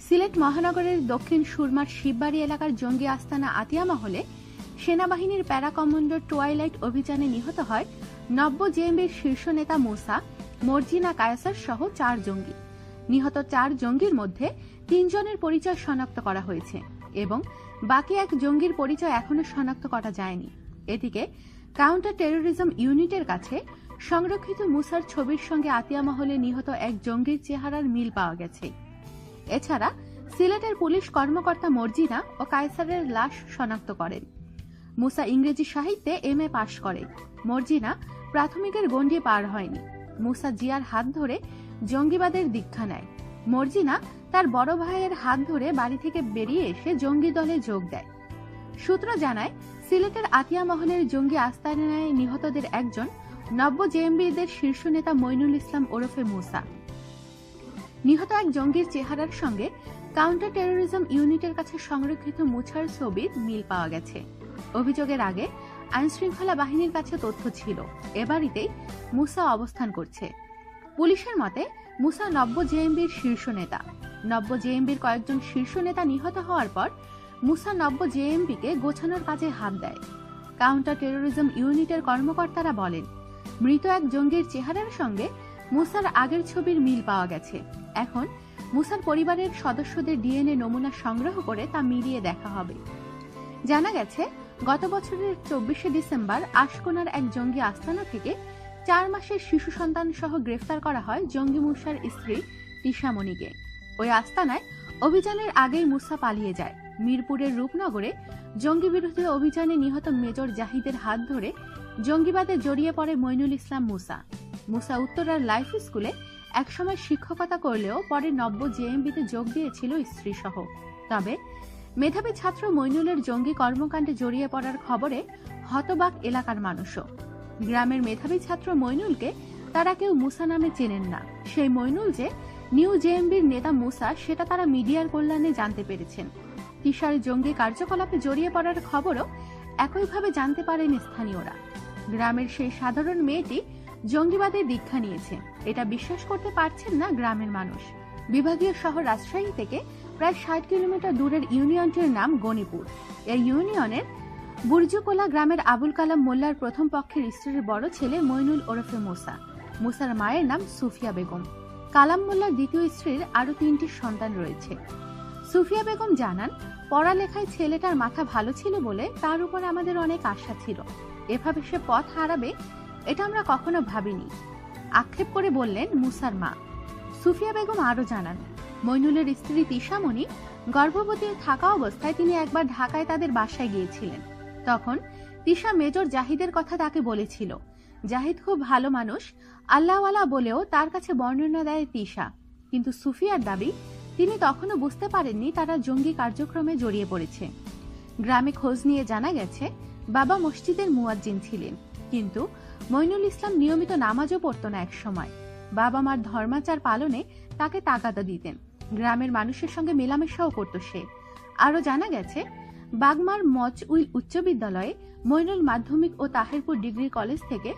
সিলেট মহানগরের দক্ষিণ সুরমার শিববাড়ি এলাকার জঙ্গি আস্তানা আতিয়া মহলে সেনাবাহিনীর প্যারা কমান্ডো টুয়াইলাইট অভিযানে নিহত হয় নব্য জেএমবির শীর্ষ নেতা মুসা, মর্জিনা কায়াসার সহ 4 জঙ্গি। নিহত 4 জঙ্গির মধ্যে 3 জনের পরিচয় শনাক্ত করা হয়েছে এবং বাকি 1 জঙ্গির পরিচয় এখনো শনাক্ত করা যায়নি। এদিকে কাউন্টার টেরোরিজম ইউনিটের কাছে সংরক্ষিত মুসার ছবির সঙ্গে আতিয়া মহলে নিহত 1 জঙ্গির চেহারার মিল পাওয়া গেছে। এছাড়া সিলেটের পুলিশ কর্মকর্তা মর্জিনা ও কায়সারের লাশ শনাক্ত করেন। মুসা ইংরেজি সাহিত্যে MA পাশ করে। মর্জিনা প্রাথমিকের গণ্ডি পার হয়নি। মুসা জিয়ার হাত ধরে জঙ্গিবাদের দীক্ষা নেয়। মর্জিনা তার বড় ভাইয়ের হাত ধরে বাড়ি থেকে বেরিয়ে এসে জঙ্গি দলে যোগ দেয়। সূত্র জানায়, সিলেটের আতিয়া মহলের জঙ্গি আস্তানায় নিহতদের একজন নব্য জেএমবিদের শীর্ষ নেতা মইনুল ইসলাম ওরফে মুসা। নিহত 1 জঙ্গির চেহারার সঙ্গে কাউন্টার টেরোরিজম ইউনিটের কাছে সংরক্ষিত মুছার ছবির মিল পাওয়া গেছে। অভিযোগের আগে আইনশৃঙ্খলা বাহিনীর কাছে তথ্য ছিল এ বাড়িতেই মুসা অবস্থান করছে। পুলিশের মতে মুসা নব্য জেএমবির শীর্ষ নেতা। নব্য জেএমবির কয়েকজন শীর্ষ নেতা নিহত হওয়ার পর মুসা নব্য জেএমবিকে গোছানোর কাজে হাত দেয়। কাউন্টার টেরোরিজম ইউনিটের কর্মকর্তারা বলেন, মৃত 1 জঙ্গির চেহারার সঙ্গে মুসার আগের ছবির মিল পাওয়া গেছে। এখন মুসার পরিবারের সদস্যদের ডিএনএ নমুনা সংগ্রহ করে তা মিলিয়ে দেখা হবে। জানা গেছে, গত বছরের 24শে ডিসেম্বর আশকোনার 1 জঙ্গি আস্তানা থেকে 4 মাসের শিশু সন্তান সহ গ্রেফতার করা হয় জঙ্গি মুসার স্ত্রী তিশামণিকে। ওই আস্তানায় অভিযানের আগেই মুসা পালিয়ে যায়। মিরপুরের রূপনগরে জঙ্গি বিরোধী অভিযানে নিহত মেজর জাহিদের হাত ধরে জঙ্গিবাদে জড়িয়ে পড়ে মইনুল ইসলাম মুসা। মুসা উত্তরার লাইফ স্কুলে একসময় শিক্ষকতা করলেও পরে নব্য জেএমবিতে যোগ দিয়েছিল স্ত্রী সহ। তবে মেধাবী ছাত্র মইনুলের জঙ্গি কর্মকাণ্ডে জড়িয়ে পড়ার খবরে হতবাক এলাকার মানুষও। গ্রামের মেধাবী ছাত্র মইনুলকে তারা কেউ মুসা নামে চেনেন না। সেই মইনুল যে নিউ জেএমবির নেতা মুসা, সেটা তারা মিডিয়ার কল্যাণে জানতে পেরেছেন। তিশার জঙ্গি কার্যকলাপে জড়িয়ে পড়ার খবরও একইভাবে জানতে পারেন স্থানীয়রা। গ্রামের সেই সাধারণ মেয়েটি জঙ্গিবাদের দীক্ষা নিয়েছে, এটা বিশ্বাস করতে পারছেন না গ্রামের মানুষ। বিভাগীয় শহর রাজশাহী থেকে প্রায় 60 কিলোমিটার দূরের ইউনিয়নটির নাম গণিপুর। এই ইউনিয়নের বুর্জুকোলা গ্রামের আবুল কালাম মোল্লার প্রথম পক্ষের স্ত্রীর বড় ছেলে মইনুল ওরফে মুসা। মুসার মায়ের নাম সুফিয়া বেগম। কালাম মোল্লার দ্বিতীয় স্ত্রীর আরো 3টি সন্তান রয়েছে। সুফিয়া বেগম জানান, পড়ালেখায় ছেলেটার মাথা ভালো ছিল বলে তার উপর আমাদের অনেক আশা ছিল। এভাবে সে পথ হারাবে এটা আমরা কখনো ভাবিনি, আক্ষেপ করে বললেন মুসার মা। সুফিয়া বেগম আরো জানান, মইনুলের স্ত্রী তিশামণি গর্ভবতী থাকা অবস্থায় তিনি একবার ঢাকায় তাদের বাসায় গিয়েছিলেন। তখন তিশা মেজর জাহিদের কথা তাকে বলেছিল। জাহিদ খুব ভালো মানুষ, আল্লাহওয়ালা বলেও তার কাছে বর্ণনা দেয় তিশা। কিন্তু সুফিয়ার দাবি, তিনি তখনও বুঝতে পারেননি তারা জঙ্গি কার্যক্রমে জড়িয়ে পড়েছে। গ্রামে খোঁজ নিয়ে জানা গেছে, বাবা মসজিদের মুয়াজ্জিন ছিলেন, কিন্তু মইনুল ইসলাম নিয়মিত নামাজও পড়ত না। এক সময় বাবা মার ধর্মাচার পালনে তাকে তাগাদা দিতেন। গ্রামের মানুষের সঙ্গে মেলামেশাও করত সে। আরো জানা গেছে, বাগমার মচউইল উচ্চ বিদ্যালয়ে মইনুল মাধ্যমিক ও তাহিরপুর ডিগ্রি কলেজ থেকে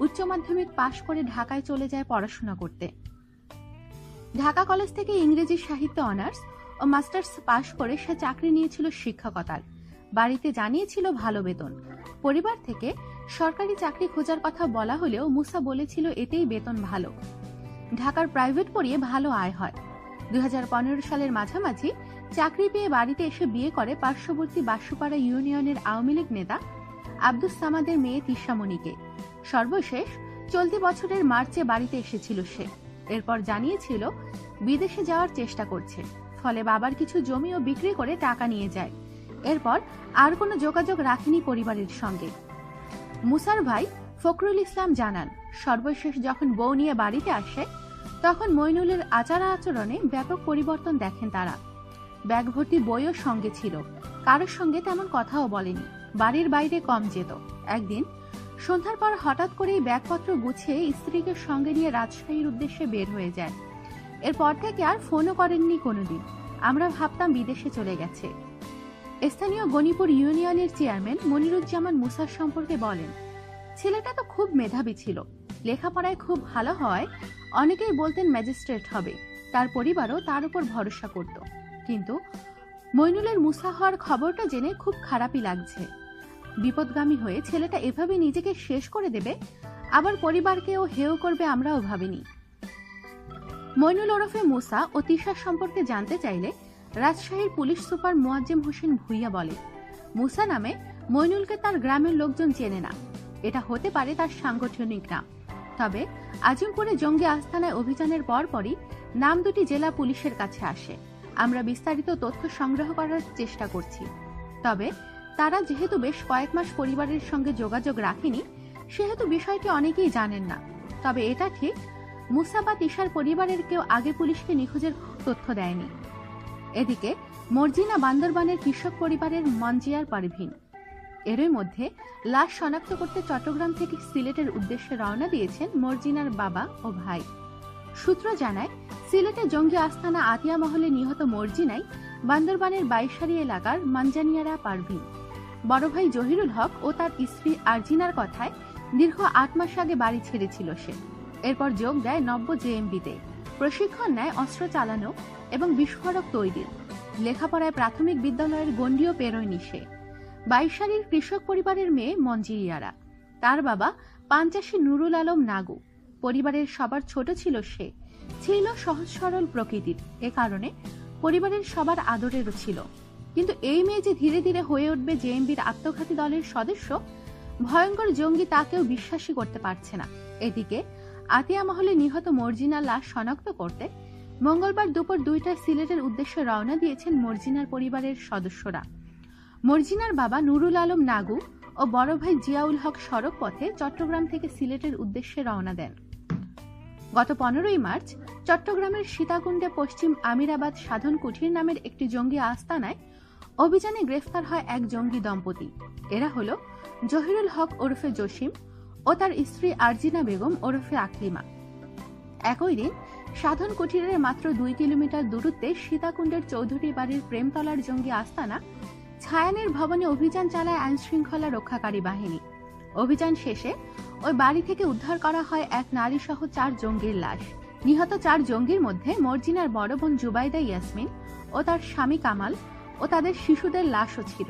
উচ্চ মাধ্যমিক পাশ করে ঢাকায় চলে যায় পড়াশোনা করতে। ঢাকা কলেজ থেকে ইংরেজি সাহিত্য অনার্স ও মাস্টার্স পাশ করে সে চাকরি নিয়েছিল শিক্ষকতার। বাড়িতে জানিয়েছিল ভালো বেতন। পরিবার থেকে সরকারি চাকরি খোঁজার কথা বলা হলেও মুসা বলেছিল এতেই বেতন ভালো। ঢাকার প্রাইভেট পড়িয়ে ভালো আয় হয়। 2015 সালের মাঝামাঝি চাকরি পেয়ে বাড়িতে এসে বিয়ে করে পার্শ্ববর্তী বাসুপাড়া ইউনিয়নের আওয়ামী লীগ নেতা আব্দুস সামাদের মেয়ে তিশামণিকে। সর্বশেষ চলতি বছরের মার্চে বাড়িতে এসেছিল সে। এরপর জানিয়েছিল বিদেশে যাওয়ার চেষ্টা করছে, ফলে বাবার কিছু জমিও বিক্রি করে টাকা নিয়ে যায়। এরপর আর কোনো যোগাযোগ রাখেনি পরিবারের সঙ্গে। মুসার ভাই ফখরুল ইসলাম জানান, সর্বশেষ যখন বউ নিয়ে বাড়িতে আসে তখন মইনুলের আচার আচরণে ব্যাপক পরিবর্তন দেখেন তারা। ব্যাগ ভর্তি বইও সঙ্গে ছিল, কারোর সঙ্গে তেমন কথাও বলেনি, বাড়ির বাইরে কম যেত। একদিন সন্ধ্যার পর হঠাৎ করেই ব্যাগপত্র গুছিয়ে স্ত্রীকে সঙ্গে নিয়ে রাজশাহীর উদ্দেশ্যে বের হয়ে যায়। এরপর থেকে আর ফোনও করেননি কোনোদিন। আমরা ভাবতাম বিদেশে চলে গেছে। স্থানীয় গণিপুর ইউনিয়নের চেয়ারম্যান মনিরুজ্জামান মুসার সম্পর্কে বলেন, ছেলেটা তো খুব মেধাবী ছিল, লেখাপড়ায় খুব ভালো হওয়ায় অনেকেই বলতেন ম্যাজিস্ট্রেট হবে। তার পরিবারও তার উপর ভরসা করত, কিন্তু মইনুলের মুসা হওয়ার খবরটা জেনে খুব খারাপই লাগছে। বিপদগামী হয়ে ছেলেটা এভাবে নিজেকে শেষ করে দেবে, আবার পরিবারকেও হেয় করবে, আমরাও ভাবিনি। মইনুল ওরফে মুসা ও তিশার সম্পর্কে জানতে চাইলে রাজশাহীর পুলিশ সুপার মোয়াজ্জেম হোসেন ভুইয়া বলে, মুসা নামে মইনুলকে তার গ্রামের লোকজন চেনে না। এটা হতে পারে তার সাংগঠনিক নাম। তবে আজিমপুরে জঙ্গি আস্তানায় অভিযানের পরপরই নাম দুটি জেলা পুলিশের কাছে আসে। আমরা বিস্তারিত তথ্য সংগ্রহ করার চেষ্টা করছি। তবে তারা যেহেতু বেশ কয়েক মাস পরিবারের সঙ্গে যোগাযোগ রাখেনি, সেহেতু বিষয়টি অনেকেই জানেন না। তবে এটা ঠিক, মুসা বা তিশার পরিবারের কেউ আগে পুলিশকে নিখোঁজের তথ্য দেয়নি। এদিকে মর্জিনা বান্দরবানের কৃষক পরিবারের মঞ্জিয়ার পারভিন। এরই মধ্যে লাশ শনাক্ত করতে চট্টগ্রাম থেকে সিলেটের উদ্দেশ্যে রওনা দিয়েছেন মর্জিনার বাবা ও ভাই। সূত্র জানায়, সিলেটে জঙ্গি আস্তানা আতিয়া মহলে নিহত মর্জিনাই বান্দরবানের বাইশারি এলাকার মানজানিয়ারা পারভিন। বড় ভাই জহিরুল হক ও তার স্ত্রী আরজিনার কথায় দীর্ঘ 8 মাস আগে বাড়ি ছেড়েছিল সে। এরপর যোগ দেয় নব্য জেএমবিতে, প্রশিক্ষণ নেয় অস্ত্র চালানো এবং বিস্ফোরক তৈরির। লেখাপড়ায় প্রাথমিক বিদ্যালয়ের গণ্ডিও পেরোয়নি সে। বাইশারির কৃষক পরিবারের মেয়ে মঞ্জিয়ারা। তার বাবা পাঞ্চাশী নুরুল আলম নাগু। পরিবারের সবার ছোট ছিল সে। ছিল সহজ সরল প্রকৃতির, এ কারণে পরিবারের সবার আদরেরও ছিল। কিন্তু এই মেয়ে যে ধীরে ধীরে হয়ে উঠবে জেএমবির আত্মঘাতী দলের সদস্য, ভয়ঙ্কর জঙ্গি, তা কেউ বিশ্বাসই করতে পারছে না। এদিকে আতিয়া মহলে নিহত মর্জিনার লাশ শনাক্ত করতে মঙ্গলবার দুপুর 2টায় সিলেটের উদ্দেশ্যে রওনা দিয়েছেন মর্জিনার পরিবারের সদস্যরা। মর্জিনার বাবা নুরুল আলম নাগু ও বড় ভাই জিয়াউল হক সড়ক পথে চট্টগ্রাম থেকে সিলেটের উদ্দেশ্যে রওনা দেন। গত 15ই মার্চ চট্টগ্রামের সীতাকুণ্ডে পশ্চিম আমিরাবাদ সাধন কুঠির নামের একটি জঙ্গি আস্তানায় অভিযানে গ্রেফতার হয় এক জঙ্গি দম্পতি। এরা হল জহিরুল হক ওরফে জসিম ও তার স্ত্রী আরজিনা বেগম ওরফে আকলিমা। একই দিন সাধন কুঠিরের মাত্র 2 কিলোমিটার দূরত্বে সীতাকুণ্ডের চৌধুরী বাড়ির প্রেমতলার জঙ্গি আস্তানা ছায়ানের ভবনে অভিযান চালায় আইন শৃঙ্খলা রক্ষাকারী বাহিনী। অভিযান শেষে ওই বাড়ি থেকে উদ্ধার করা হয় এক নারী সহ 4 জঙ্গির লাশ। নিহত 4 জঙ্গির মধ্যে মর্জিনার বড় বোন জুবাইদা ইয়াসমিন ও তার স্বামী কামাল ও তাদের শিশুদের লাশও ছিল।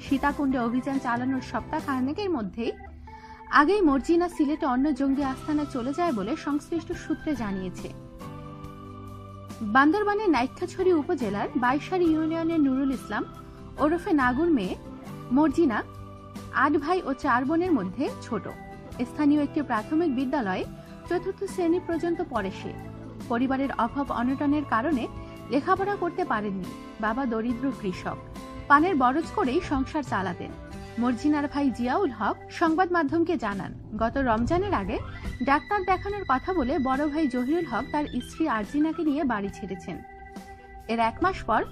সীতাকুণ্ডে অভিযান চালানোর সপ্তাহ খানেকের মধ্যেই আগেই মর্জিনা সিলেটে অন্য জঙ্গি আস্তানায় চলে যায় বলে সংশ্লিষ্ট সূত্রে জানিয়েছে। বান্দরবানের নাইক্ষ্যংছড়ি উপজেলার বাইশারি ইউনিয়নের নুরুল ইসলাম ওরফে নাগুর মেয়ে মর্জিনা 8 ভাই ও 4 বোনের মধ্যে ছোট। স্থানীয় একটি প্রাথমিক বিদ্যালয়ে 4র্থ শ্রেণী পর্যন্ত পড়ে সে। পরিবারের অভাব অনটনের কারণে লেখাপড়া করতে পারেননি। বাবা দরিদ্র কৃষক, পানের বরজ করেই সংসার চালাতেন। মর্জিনার ভাই জিয়াউল হক সংবাদ মাধ্যমকে জানান, গত রমজানের আগে ডাক্তার দেখানোর কথা বলে বড় ভাই জহিরুল হক তার স্ত্রী আরজিনাকে নিয়ে বাড়ি ছেড়েছেন। এর 1 মাস পর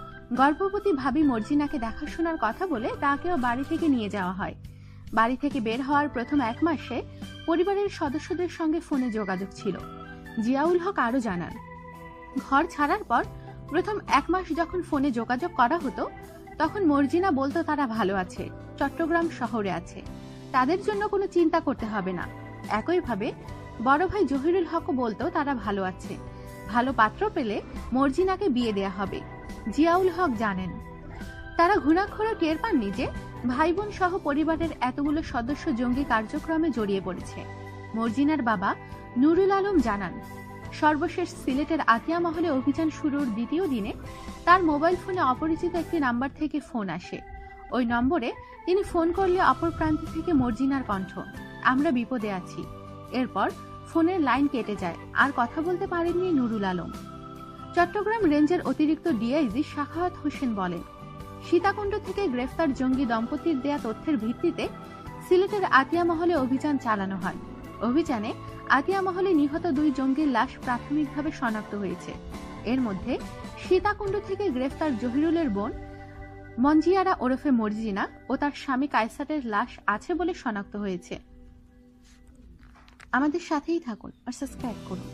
গর্ভবতী ভাবি মর্জিনাকে দেখাশোনার কথা বলে তাকেও বাড়ি থেকে নিয়ে যাওয়া হয়। বাড়ি থেকে বের হওয়ার প্রথম 1 মাসে পরিবারের সদস্যদের সঙ্গে ফোনে যোগাযোগ ছিল। জিয়াউল হক আরো জানান, ঘর ছাড়ার পর প্রথম 1 মাস যখন ফোনে যোগাযোগ করা হতো, তখন মর্জিনা বলতো তারা ভালো আছে, চট্টগ্রাম শহরে আছে, তাদের জন্য কোনো চিন্তা করতে হবে না। একইভাবে বড় ভাই জহিরুল হকও বলতো তারা ভালো আছে, ভালো পাত্র পেলে মর্জিনাকে বিয়ে দেয়া হবে। জিয়াউল হক জানেন, তারা ঘুণাক্ষরে টের পাননি যে ভাই বোন সহ পরিবারের এতগুলো সদস্য জঙ্গি কার্যক্রমে জড়িয়ে পড়েছে। মর্জিনার বাবা নুরুল আলম জানান, সর্বশেষ সিলেটের আতিয়া মহলে অভিযান শুরুর 2য় দিনে তার মোবাইল ফোনে অপরিচিত একটি নাম্বার থেকে ফোন আসে। ওই নম্বরে তিনি ফোন করলে অপর প্রান্ত থেকে মর্জিনার কণ্ঠ, আমরা বিপদে আছি। এরপর ফোনের লাইন কেটে যায়, আর কথা বলতে পারেননি নুরুল আলম। চট্টগ্রাম রেঞ্জের অতিরিক্ত ডিআইজি সাখাওয়াত হোসেন বলেন, সীতাকুণ্ড থেকে গ্রেফতার জঙ্গি দম্পতির দেয়া তথ্যের ভিত্তিতে সিলেটের আতিয়া মহলে অভিযান চালানো হয়। অভিযানে আতিয়া মহলে নিহত 2 জঙ্গির লাশ প্রাথমিকভাবে শনাক্ত হয়েছে। এর মধ্যে সীতাকুণ্ড থেকে গ্রেফতার জহিরুলের বোন মঞ্জিয়ারা ওরফে মর্জিনা ও তার স্বামী কায়সারের লাশ আছে বলে শনাক্ত হয়েছে। আমাদের সাথেই থাকুন আর সাবস্ক্রাইব করুন।